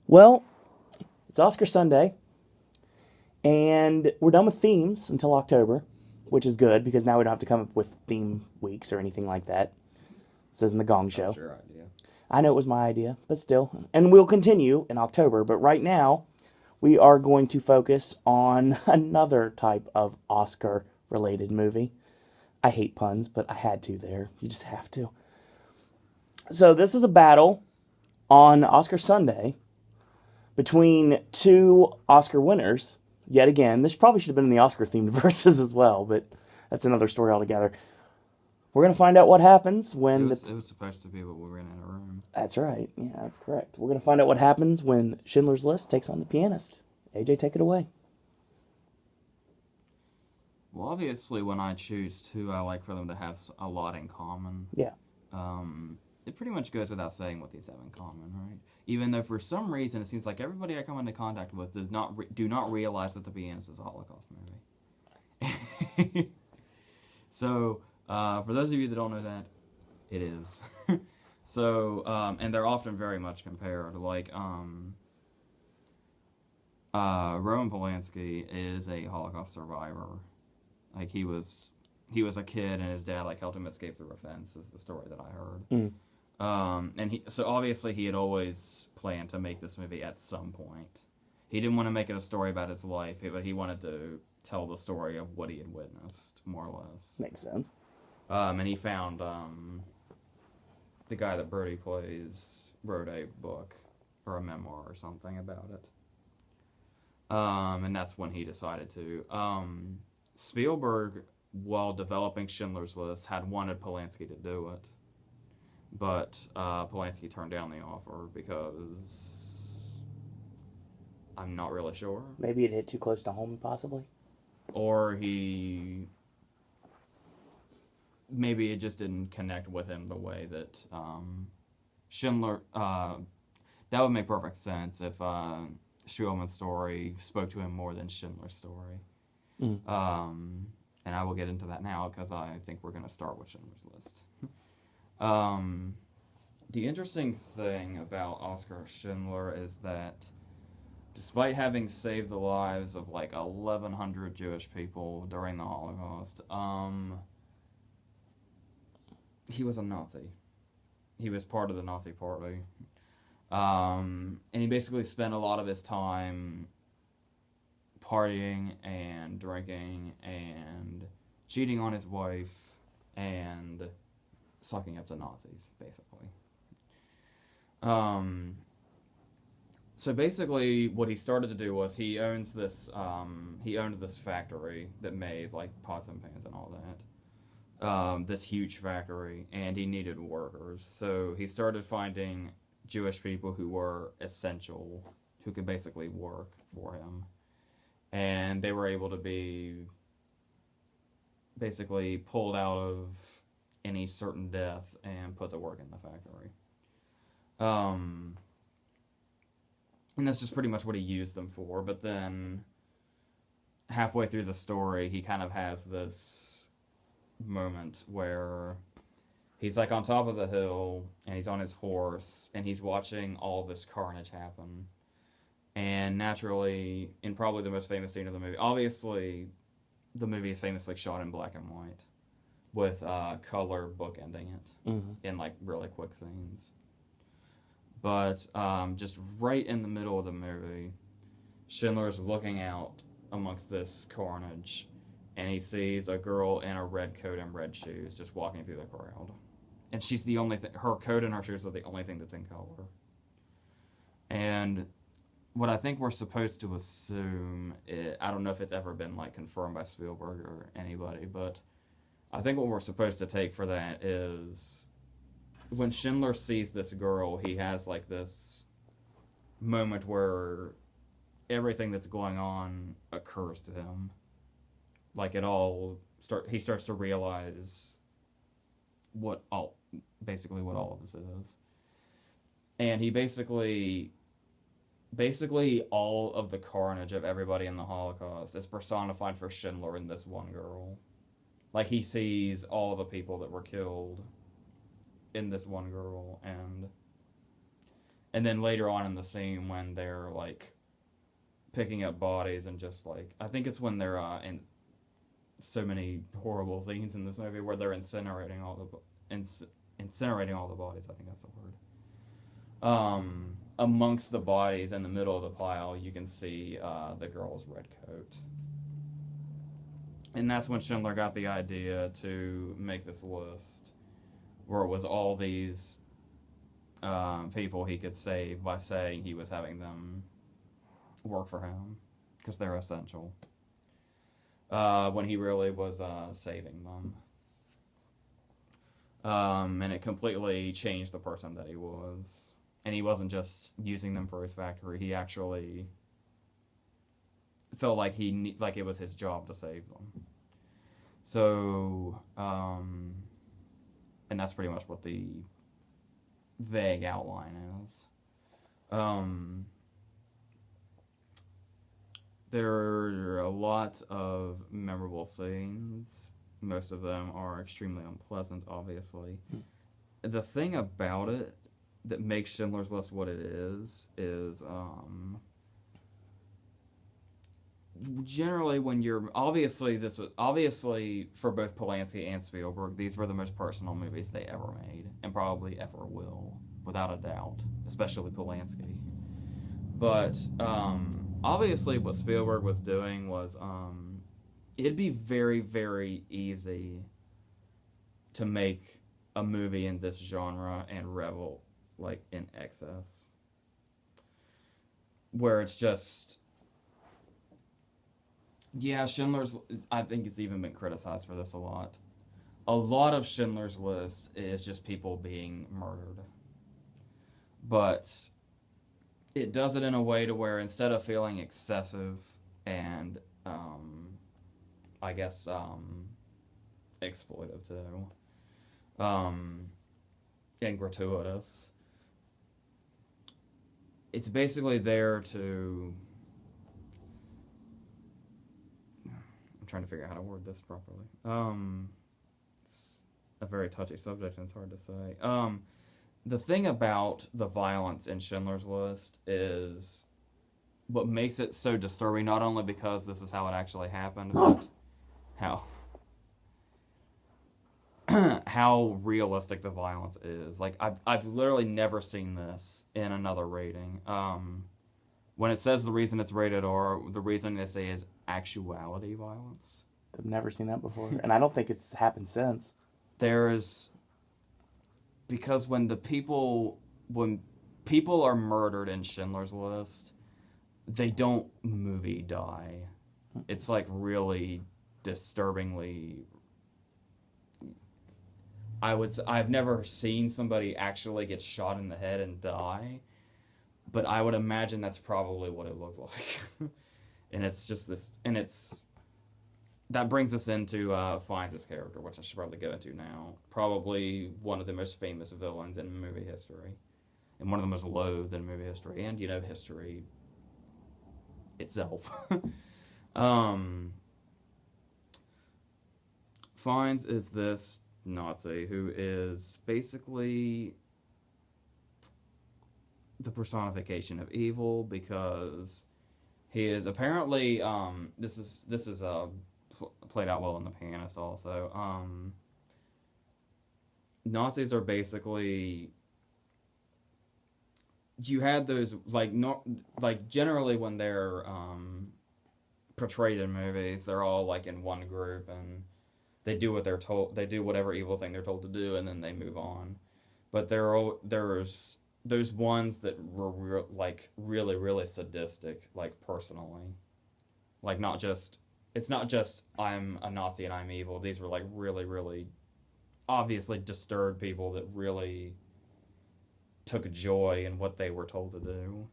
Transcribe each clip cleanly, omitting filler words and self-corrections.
Well, it's Oscar Sunday, and we're done with themes until October, which is good because now we don't have to come up with theme weeks or anything like that. This isn't the Gong That was Show. your idea. I know it was my idea, but still. And we'll continue in October, but right now we are going to focus on another type of Oscar related movie. I hate puns, but I had to there. You just have to. So, this is a battle on Oscar Sunday between two Oscar winners. Yet again, this probably should have been in the Oscar themed verses as well, but that's another story altogether. We're gonna find out what happens It when was the. it was supposed to be, but we ran out of room. That's right. Yeah, that's correct. We're gonna find out what happens when Schindler's List takes on the Pianist. AJ, take it away. Well, obviously, when I choose two, I like for them to have a lot in common. Yeah. It pretty much goes without saying what these have in common, right? Even though for some reason it seems like everybody I come into contact with do not realize that The Pianist is a Holocaust movie. So, for those of you that don't know that, it is. So, and they're often very much compared. Like, Roman Polanski is a Holocaust survivor. Like he was a kid, and his dad like helped him escape through a fence. Is the story that I heard. Mm. And so obviously he had always planned to make this movie at some point. He didn't want to make it a story about his life, but he wanted to tell the story of what he had witnessed, more or less. Makes sense. And he found the guy that Brody plays wrote a book or a memoir or something about it. And that's when he decided to. Spielberg, while developing Schindler's List, had wanted Polanski to do it. But Polanski turned down the offer because I'm not really sure. Maybe it hit too close to home, possibly. Or maybe it just didn't connect with him the way that Schindler. That would make perfect sense if Spielman's story spoke to him more than Schindler's story. Mm. And I will get into that now because I think we're going to start with Schindler's List. The interesting thing about Oskar Schindler is that despite having saved the lives of like 1,100 Jewish people during the Holocaust, he was a Nazi. He was part of the Nazi Party. And he basically spent a lot of his time partying and drinking and cheating on his wife and sucking up to Nazis, basically. So basically, what he started to do was he owned this factory that made like pots and pans and all that. This huge factory, and he needed workers. So he started finding Jewish people who were essential, who could basically work for him, and they were able to be basically pulled out of any certain death and put to work in the factory. And that's just pretty much what he used them for. But then, halfway through the story, he kind of has this moment where he's like on top of the hill, and he's on his horse, and he's watching all this carnage happen. And naturally, in probably the most famous scene of the movie, obviously, the movie is famously shot in black and white, with color bookending it in like really quick scenes. But just right in the middle of the movie, Schindler's looking out amongst this carnage, and he sees a girl in a red coat and red shoes just walking through the crowd. And she's the only thing, her coat and her shoes are the only thing that's in color. And what I think we're supposed to assume, I don't know if it's ever been like confirmed by Spielberg or anybody, but I think what we're supposed to take for that is when Schindler sees this girl, he has like this moment where everything that's going on occurs to him. Like he starts to realize what all of this is. And he basically all of the carnage of everybody in the Holocaust is personified for Schindler in this one girl. Like he sees all the people that were killed in this one girl, And then later on in the scene when they're like picking up bodies and just like, I think it's when they're in so many horrible scenes in this movie where they're incinerating all the bodies. I think that's the word. Amongst the bodies in the middle of the pile, you can see the girl's red coat. And that's when Schindler got the idea to make this list, where it was all these people he could save by saying he was having them work for him, because they're essential. When he really was saving them. And it completely changed the person that he was. And he wasn't just using them for his factory. He actually felt like like it was his job to save them. So, and that's pretty much what the vague outline is. There are a lot of memorable scenes. Most of them are extremely unpleasant, obviously. The thing about it that makes Schindler's List what it is generally when you're obviously for both Polanski and Spielberg, these were the most personal movies they ever made and probably ever will, without a doubt, especially Polanski. But obviously what Spielberg was doing was it'd be very, very easy to make a movie in this genre and revel like in excess, where it's just, yeah, Schindler's, I think it's even been criticized for this a lot. A lot of Schindler's List is just people being murdered. But it does it in a way to where instead of feeling excessive and, I guess, exploitive too, and gratuitous, it's basically there to... I'm trying to figure out how to word this properly. It's a very touchy subject and it's hard to say. The thing about the violence in Schindler's List is what makes it so disturbing, not only because this is how it actually happened, but how realistic the violence is. Like, I've literally never seen this in another rating. When it says the reason it's rated R, the reason they say is actuality violence. I've never seen that before, and I don't think it's happened since. Because when people are murdered in Schindler's List, they don't movie die. It's like really disturbingly... I've never seen somebody actually get shot in the head and die, but I would imagine that's probably what it looked like. And it's just this, and that brings us into Fiennes' character, which I should probably go into now. Probably one of the most famous villains in movie history, and one of the most loathed in movie history, and, history itself. Fiennes is this Nazi who is basically the personification of evil, because he is apparently this is played out well in The Pianist also. Nazis are basically, you had those like generally when they're portrayed in movies, they're all like in one group and they do what they're told. They do whatever evil thing they're told to do, and then they move on. But there's those ones that were really, really sadistic, like personally. Like it's not just I'm a Nazi and I'm evil. These were like really, really obviously disturbed people that really took joy in what they were told to do.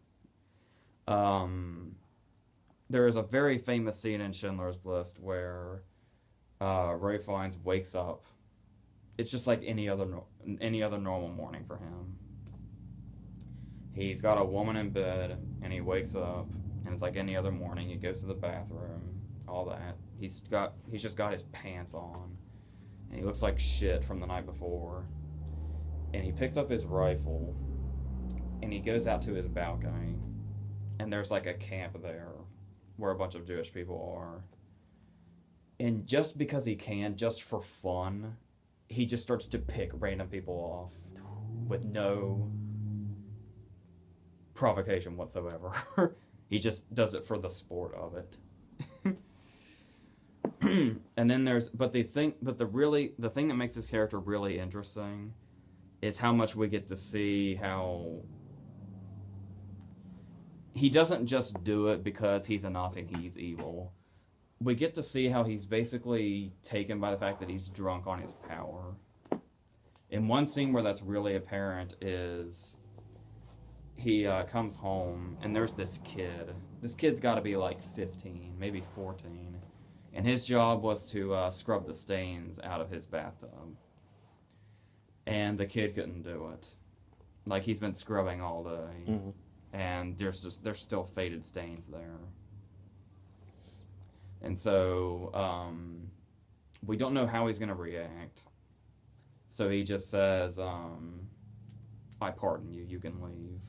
There is a very famous scene in Schindler's List where Ray Fiennes wakes up. It's just like any other normal morning for him. He's got a woman in bed, and he wakes up, and it's like any other morning. He goes to the bathroom, all that. He's just got his pants on, and he looks like shit from the night before. And he picks up his rifle, and and he goes out to his balcony, and there's like a camp there where a bunch of Jewish people are. And just because he can, just for fun, he just starts to pick random people off with no provocation whatsoever. He just does it for the sport of it. And then the thing that makes this character really interesting is how much we get to see how he doesn't just do it because he's a Nazi and he's evil. We get to see how he's basically taken by the fact that he's drunk on his power. In one scene where that's really apparent is he comes home and there's this kid. This kid's got to be like 15, maybe 14. And his job was to scrub the stains out of his bathtub. And the kid couldn't do it. Like, he's been scrubbing all day. Mm-hmm. And there's still faded stains there. And so, we don't know how he's going to react. So he just says, I pardon you, you can leave.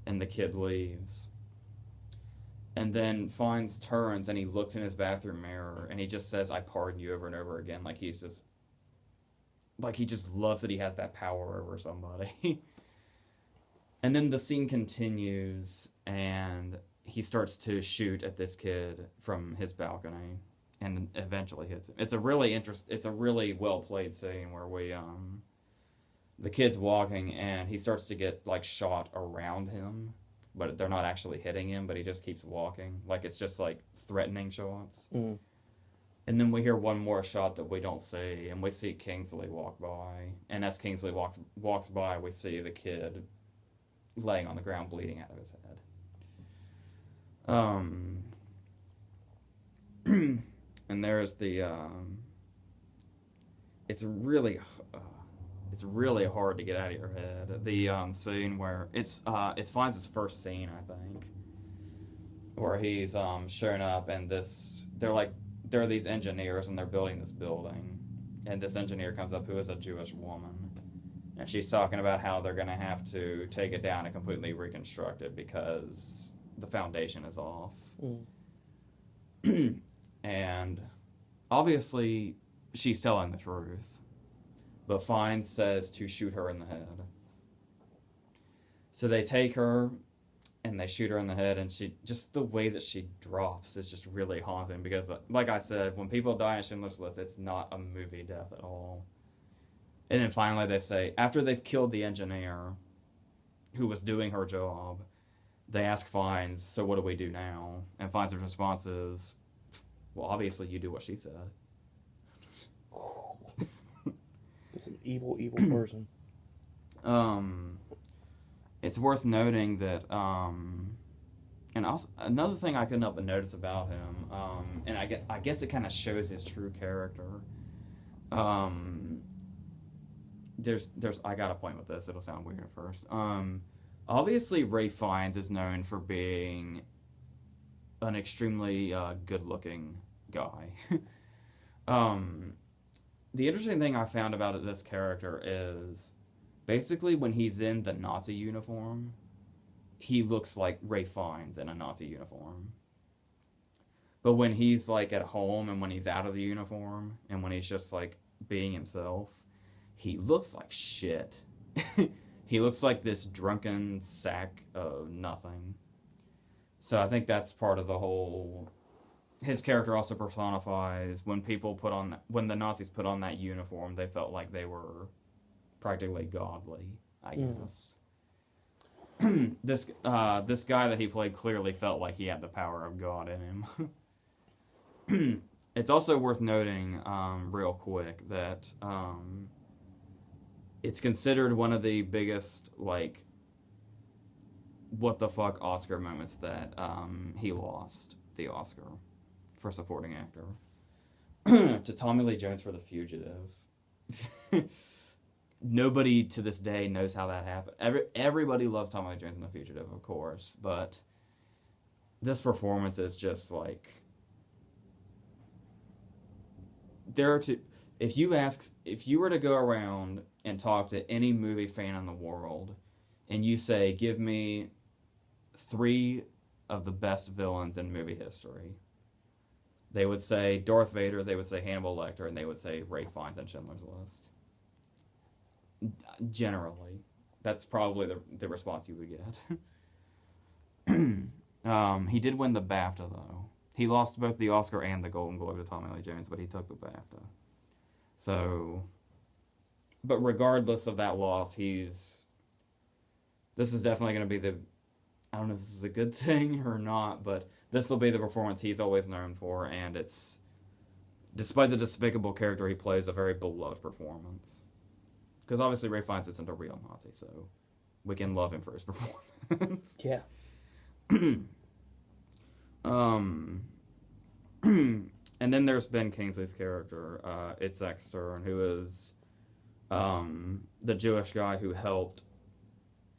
And the kid leaves. And then turns and he looks in his bathroom mirror and he just says, I pardon you, over and over again. Like he just loves that he has that power over somebody. And then the scene continues and he starts to shoot at this kid from his balcony and eventually hits him. It's a really well played scene where the kid's walking and he starts to get like shot around him. But they're not actually hitting him, but he just keeps walking. Like, it's just, like, threatening shots. Mm. And then we hear one more shot that we don't see, and we see Kingsley walk by. And as Kingsley walks by, we see the kid laying on the ground bleeding out of his head. And there's the... It's really hard to get out of your head. The scene where it's Fonz's first scene, I think, where he's showing up and there are these engineers and they're building this building, and this engineer comes up who is a Jewish woman, and she's talking about how they're gonna have to take it down and completely reconstruct it because the foundation is off. Mm. And obviously she's telling the truth. But Fiennes says to shoot her in the head. So they take her and they shoot her in the head, and just the way that she drops is just really haunting because, like I said, when people die in Schindler's List, it's not a movie death at all. And then finally they say, after they've killed the engineer who was doing her job, they ask Fiennes, so what do we do now? And Fiennes' response is, well, obviously you do what she said. It's an evil, evil person. It's worth noting that, and also another thing I couldn't help but notice about him, and I guess it kind of shows his true character. I got a point with this. It'll sound weird at first. Obviously, Ralph Fiennes is known for being an extremely good-looking guy. The interesting thing I found about this character is basically when he's in the Nazi uniform, he looks like Ralph Fiennes in a Nazi uniform. But when he's like at home and when he's out of the uniform and when he's just like being himself, he looks like shit. He looks like this drunken sack of nothing. So I think that's part of the whole... His character also personifies when the Nazis put on that uniform, they felt like they were practically godly, I guess. This guy that he played clearly felt like he had the power of God in him. It's also worth noting, real quick, that it's considered one of the biggest, like, what the fuck Oscar moments that he lost the Oscar for supporting actor to Tommy Lee Jones for The Fugitive. Nobody to this day knows how that happened. Everybody loves Tommy Lee Jones in The Fugitive, of course, but this performance is just like... If you were to go around and talk to any movie fan in the world, and you say, give me 3 of the best villains in movie history, they would say Darth Vader, they would say Hannibal Lecter, and they would say Ralph Fiennes in Schindler's List. Generally. That's probably the response you would get. He did win the BAFTA, though. He lost both the Oscar and the Golden Globe to Tommy Lee Jones, but he took the BAFTA. So, but regardless of that loss, this is definitely going to be I don't know if this is a good thing or not, but this will be the performance he's always known for, and it's, despite the despicable character he plays, a very beloved performance. Because obviously Ralph Fiennes isn't a real Nazi, so we can love him for his performance. Yeah. And then there's Ben Kingsley's character, Itzhak Stern, who is the Jewish guy who helped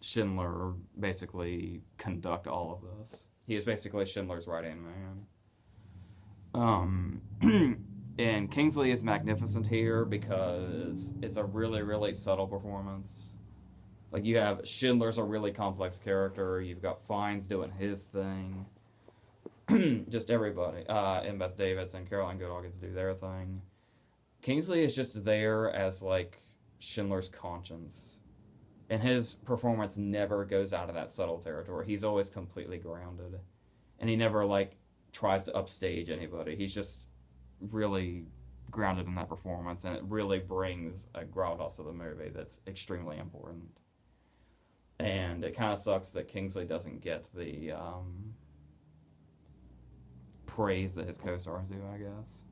Schindler basically conduct all of this. He is basically Schindler's right-hand man. And Kingsley is magnificent here because it's a really, really subtle performance. Like, you have Schindler's a really complex character. You've got Fiennes doing his thing. Just everybody. And Beth Davidson and Caroline Goodall gets to do their thing. Kingsley is just there as, like, Schindler's conscience. And his performance never goes out of that subtle territory. He's always completely grounded. And he never, like, tries to upstage anybody. He's just really grounded in that performance, and it really brings a gravitas to the movie that's extremely important. And it kind of sucks that Kingsley doesn't get the praise that his co-stars do, I guess.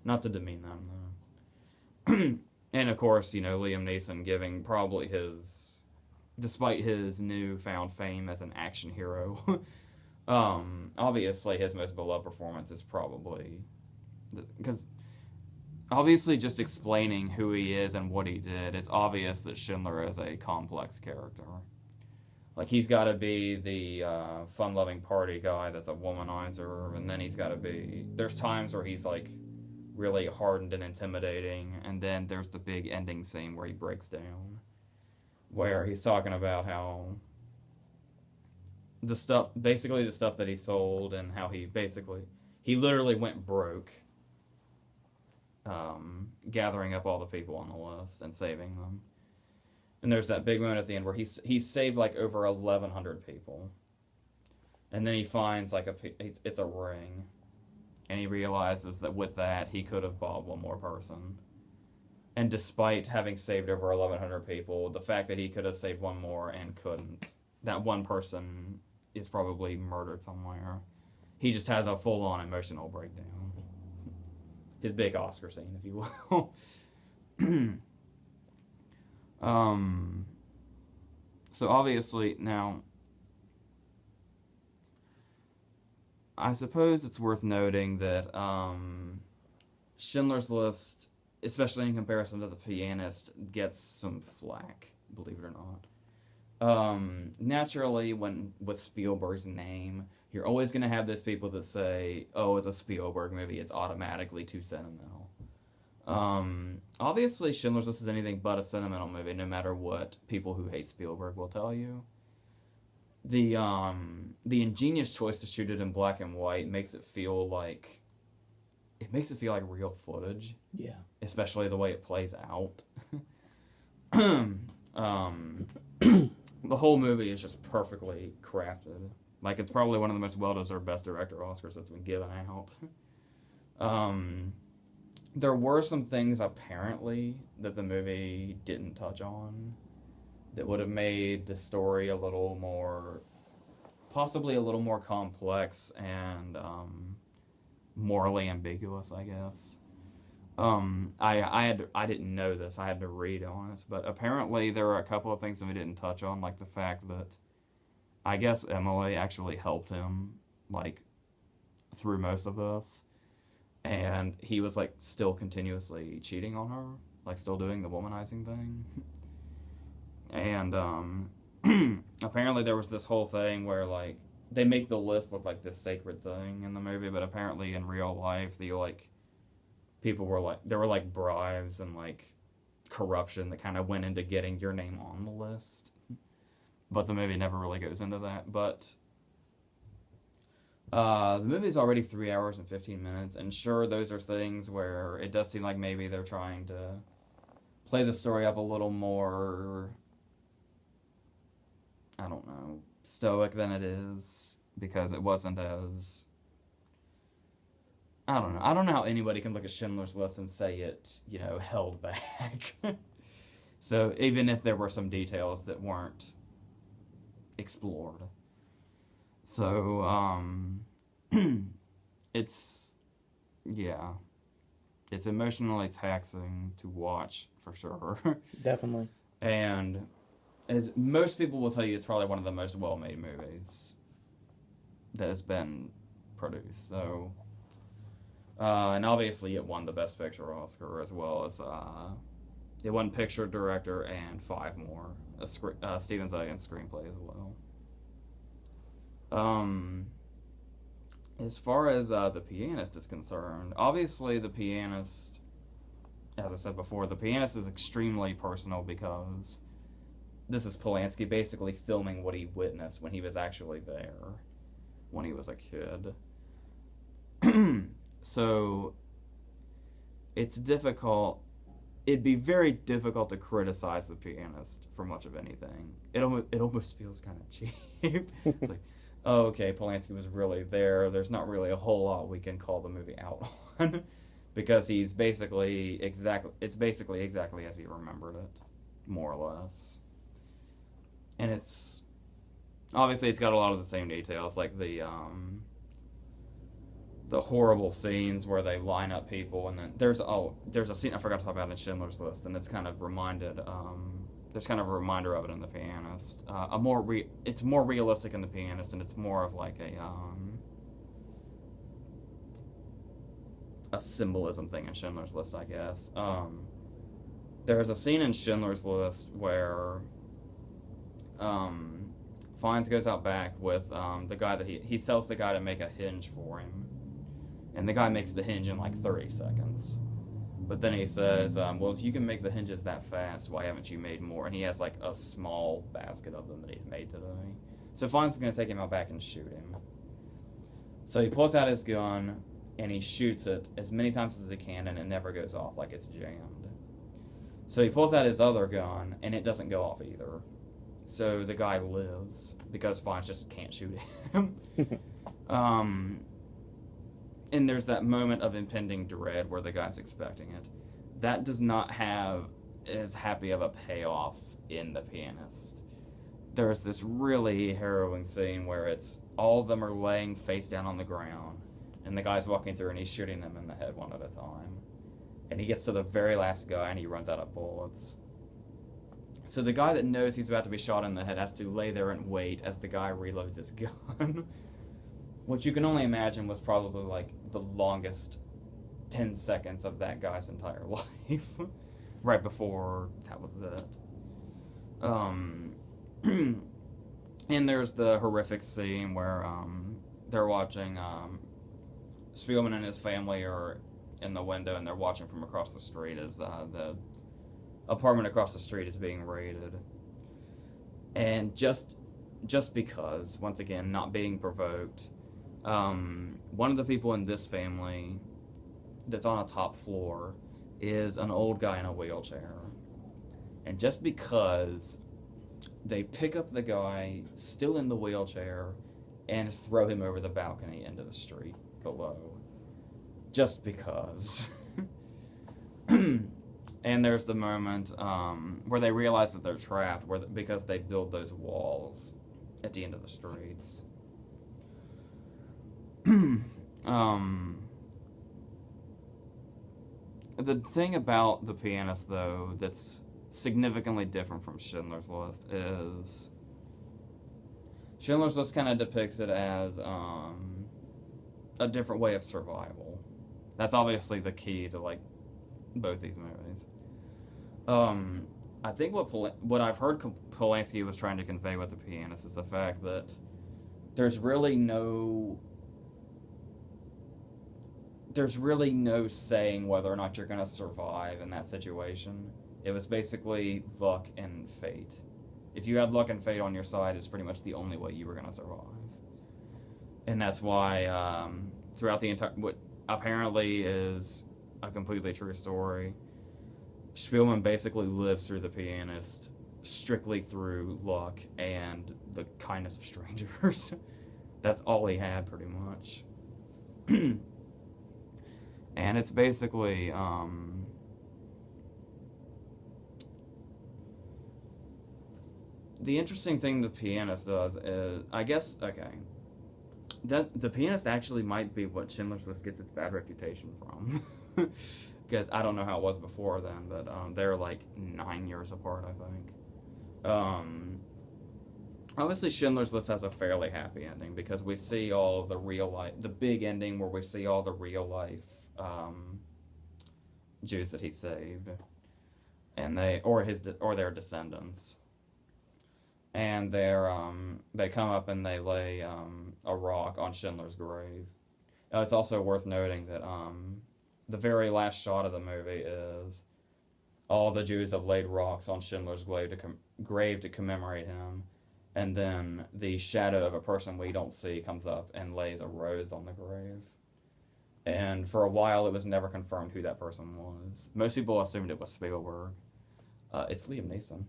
Not to demean them, though. And of course, Liam Neeson giving probably despite his newfound fame as an action hero, obviously his most beloved performance is probably, because obviously just explaining who he is and what he did, it's obvious that Schindler is a complex character. Like, he's got to be the fun-loving party guy that's a womanizer, and then he's got to be, there's times where he's like really hardened and intimidating, and then there's the big ending scene where he breaks down, where he's talking about how the stuff that he sold, and how he literally went broke gathering up all the people on the list and saving them. And there's that big moment at the end where he's saved like over 1,100 people, and then he finds like it's a ring. And he realizes that with that, he could have bought one more person. And despite having saved over 1,100 people, the fact that he could have saved one more and couldn't, that one person is probably murdered somewhere. He just has a full-on emotional breakdown. His big Oscar scene, if you will. So obviously, now, I suppose it's worth noting that Schindler's List, especially in comparison to The Pianist, gets some flack, believe it or not. Naturally, with Spielberg's name, you're always going to have those people that say, oh, it's a Spielberg movie, it's automatically too sentimental. Obviously, Schindler's List is anything but a sentimental movie, no matter what people who hate Spielberg will tell you. The ingenious choice to shoot it in black and white makes it feel like real footage. Yeah. Especially the way it plays out. The whole movie is just perfectly crafted. Like, it's probably one of the most well-deserved Best Director Oscars that's been given out. There were some things, apparently, that the movie didn't touch on that would have made the story possibly a little more complex and morally ambiguous, I guess. I didn't know this. I had to read on it, but apparently there were a couple of things that we didn't touch on, like the fact that I guess Emily actually helped him, like, through most of this, and he was, like, still continuously cheating on her, like, still doing the womanizing thing. And apparently there was this whole thing where, like, they make the list look like this sacred thing in the movie, but apparently in real life, people were like, there were like bribes and like corruption that kind of went into getting your name on the list. but the movie never really goes into that. But the movie's already 3 hours and 15 minutes, and sure, those are things where it does seem like maybe they're trying to play the story up a little more, I don't know, stoic than it is, because it wasn't as, I don't know. I don't know how anybody can look at Schindler's List and say it, held back. So even if there were some details that weren't explored. So, it's, yeah, it's emotionally taxing to watch, for sure. Definitely. And as most people will tell you, it's probably one of the most well-made movies that has been produced. So, and obviously it won the Best Picture Oscar, as well as it won Picture, Director, and 5 more. Steven Zweig's screenplay as well. As far as The Pianist is concerned, obviously The Pianist, as I said before, The Pianist is extremely personal because this is Polanski basically filming what he witnessed when he was actually there, when he was a kid. So, it's difficult. It'd be very difficult to criticize The Pianist for much of anything. It almost feels kind of cheap. It's like, oh, okay, Polanski was really there. There's not really a whole lot we can call the movie out on because it's basically exactly as he remembered it, more or less. And it's got a lot of the same details, like the horrible scenes where they line up people, and then there's a scene I forgot to talk about in Schindler's List, and it's kind of reminded. There's kind of a reminder of it in The Pianist. It's more realistic in The Pianist, and it's more of like a symbolism thing in Schindler's List, I guess. There's a scene in Schindler's List where Fiennes goes out back with the guy that he tells the guy to make a hinge for him. And the guy makes the hinge in like 30 seconds. But then he says, well, if you can make the hinges that fast, why haven't you made more? And he has like a small basket of them that he's made today. So Fiennes is going to take him out back and shoot him. So he pulls out his gun and he shoots it as many times as he can, and it never goes off, like it's jammed. So he pulls out his other gun and it doesn't go off either. So the guy lives because Fiennes just can't shoot him. And there's that moment of impending dread where the guy's expecting it. That does not have as happy of a payoff in The Pianist. There's this really harrowing scene where it's all of them are laying face down on the ground, and the guy's walking through and he's shooting them in the head one at a time. And he gets to the very last guy and he runs out of bullets. So the guy that knows he's about to be shot in the head has to lay there and wait as the guy reloads his gun. Which you can only imagine was probably like the longest 10 seconds of that guy's entire life. Right before that was it. And there's the horrific scene where they're watching Spielman and his family are in the window and they're watching from across the street as the apartment across the street is being raided. And just because, once again, not being provoked, one of the people in this family that's on a top floor is an old guy in a wheelchair. And just because, they pick up the guy still in the wheelchair and throw him over the balcony into the street below. Just because. And there's the moment where they realize that they're trapped because they build those walls at the end of the streets. The thing about The Pianist, though, that's significantly different from Schindler's List is Schindler's List kind of depicts it as a different way of survival. That's obviously the key to like both these movies. I think what I've heard Polanski was trying to convey with The Pianist is the fact that there's really no saying whether or not you're going to survive in that situation. It was basically luck and fate. if you had luck and fate on your side, it's pretty much the only way you were going to survive. And that's why throughout the entire, what apparently is a completely true story, Spielman basically lives through The Pianist strictly through luck and the kindness of strangers. That's all he had, pretty much. And it's basically the interesting thing The Pianist does is, I guess, okay, that The Pianist actually might be what Schindler's List gets its bad reputation from. Because I don't know how it was before then, but they're like 9 years apart, I think. Obviously, Schindler's List has a fairly happy ending because we see all the real life, the big ending where we see all the real life Jews that he saved, and or their descendants, and they come up and they lay a rock on Schindler's grave. It's also worth noting that the very last shot of the movie is all the Jews have laid rocks on Schindler's grave to commemorate him, and then the shadow of a person we don't see comes up and lays a rose on the grave. And for a while, it was never confirmed who that person was. Most people assumed it was Spielberg. It's Liam Neeson,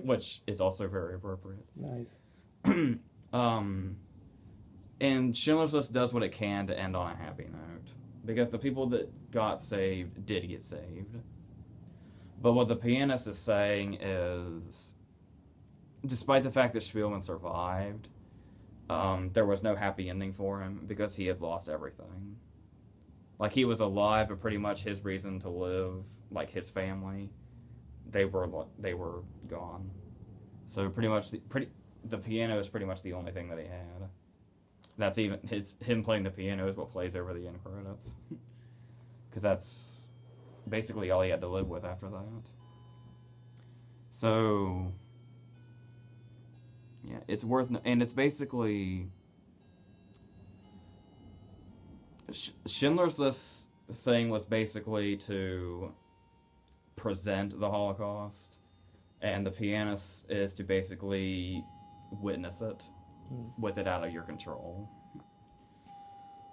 which is also very appropriate. Nice. And Schindler's List does what it can to end on a happy note, because the people that got saved did get saved. But what The Pianist is saying is, despite the fact that Spielman survived, there was no happy ending for him because he had lost everything. Like, he was alive, but pretty much his reason to live, like his family, they were gone. So pretty much the piano is pretty much the only thing that he had. That's even him playing the piano is what plays over the end credits, because that's basically all he had to live with after that. So yeah, it's worth, and it's basically Schindler's List thing was basically to present the Holocaust, and The Pianist is to basically witness it with it out of your control.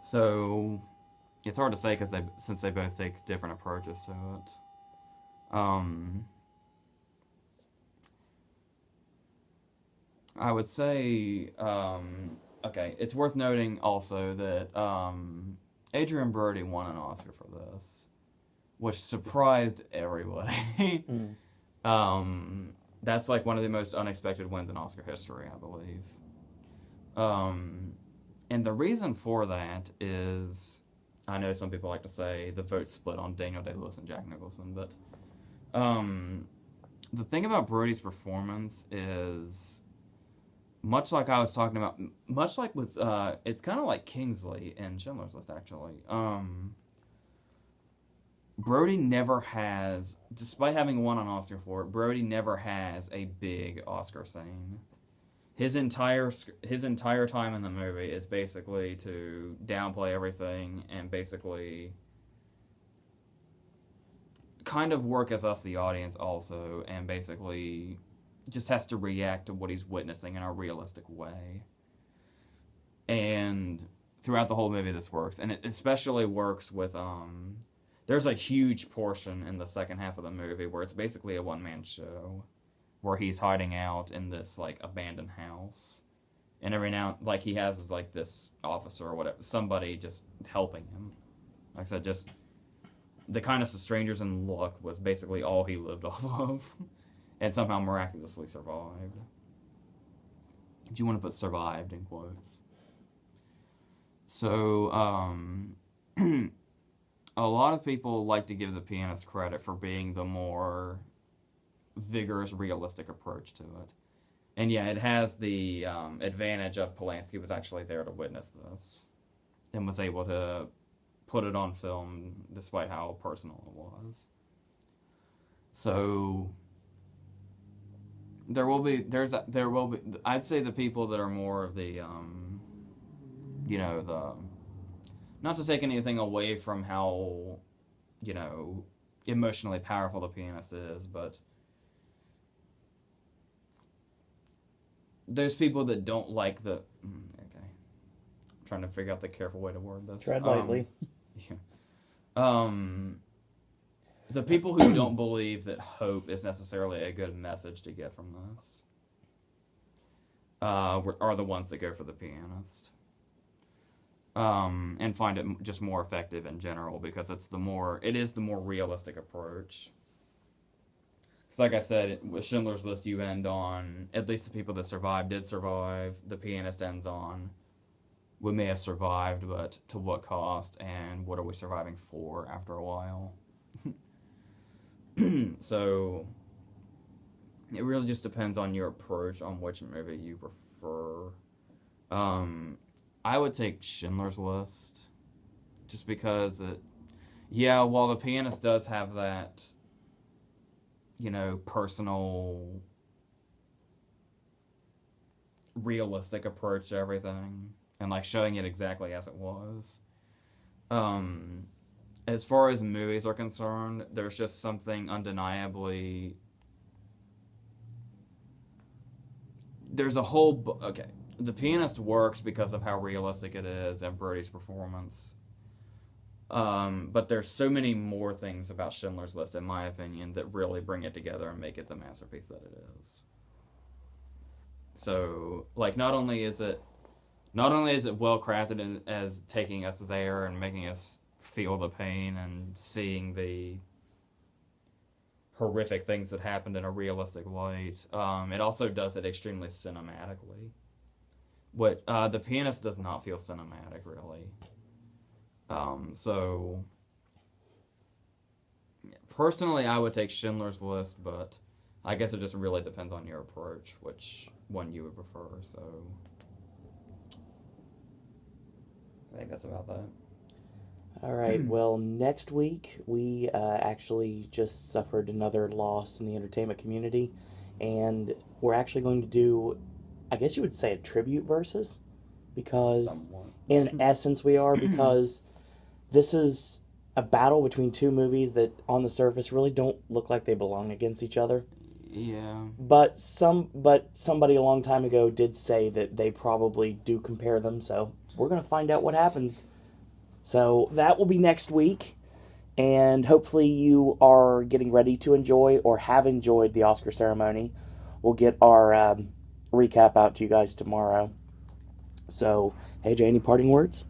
So it's hard to say since they both take different approaches to it. I would say, okay, it's worth noting also that Adrian Brody won an Oscar for this, which surprised everybody. That's like one of the most unexpected wins in Oscar history, I believe. And the reason for that is, I know some people like to say the vote split on Daniel Day-Lewis and Jack Nicholson, but the thing about Brody's performance is, much like I was talking about, much like with, it's kind of like Kingsley in Schindler's List, actually. Brody never has, despite having won an Oscar for it, Brody never has a big Oscar scene. His entire time in the movie is basically to downplay everything and basically kind of work as us, the audience, also, and basically just has to react to what he's witnessing in a realistic way. And throughout the whole movie, this works, and it especially works with there's a huge portion in the second half of the movie where it's basically a one-man show, where he's hiding out in this, like, abandoned house. And every now, like, he has, like, this officer or whatever, somebody just helping him. Like I said, just the kindness of strangers and luck was basically all he lived off of. And somehow miraculously survived. If you want to put survived in quotes. So, a lot of people like to give The Pianist credit for being the more vigorous, realistic approach to it. And yeah, it has the advantage of Polanski was actually there to witness this and was able to put it on film despite how personal it was. So there will be I'd say the people that are more of the not to take anything away from how emotionally powerful The Pianist is, but those people that don't like the... Okay. I'm trying to figure out the careful way to word this. Tread lightly. Yeah. The people who don't believe that hope is necessarily a good message to get from this are the ones that go for The Pianist. And find it just more effective in general because it is the more realistic approach. Because like I said, with Schindler's List, you end on, at least the people that survived did survive. The Pianist ends on, we may have survived, but to what cost, and what are we surviving for after a while? So, it really just depends on your approach on which movie you prefer. I would take Schindler's List, just because while The Pianist does have that, personal, realistic approach to everything, and like showing it exactly as it was. As far as movies are concerned, there's just something undeniably... There's a whole... Okay, The Pianist works because of how realistic it is and Brody's performance. But there's so many more things about Schindler's List, in my opinion, that really bring it together and make it the masterpiece that it is. So, like, not only is it well crafted as taking us there and making us feel the pain and seeing the horrific things that happened in a realistic light, it also does it extremely cinematically. What The Pianist does not feel cinematic, really. So, personally, I would take Schindler's List, but I guess it just really depends on your approach, which one you would prefer, so... I think that's about that. All right, well, next week we actually just suffered another loss in the entertainment community, and we're actually going to do, I guess you would say, a tribute versus, because Somewhat. in essence we are, because this is a battle between two movies that on the surface really don't look like they belong against each other. Yeah. But somebody a long time ago did say that they probably do compare them, so we're going to find out what happens. So that will be next week, and hopefully you are getting ready to enjoy or have enjoyed the Oscar ceremony. We'll get our recap out to you guys tomorrow. So, AJ, any parting words?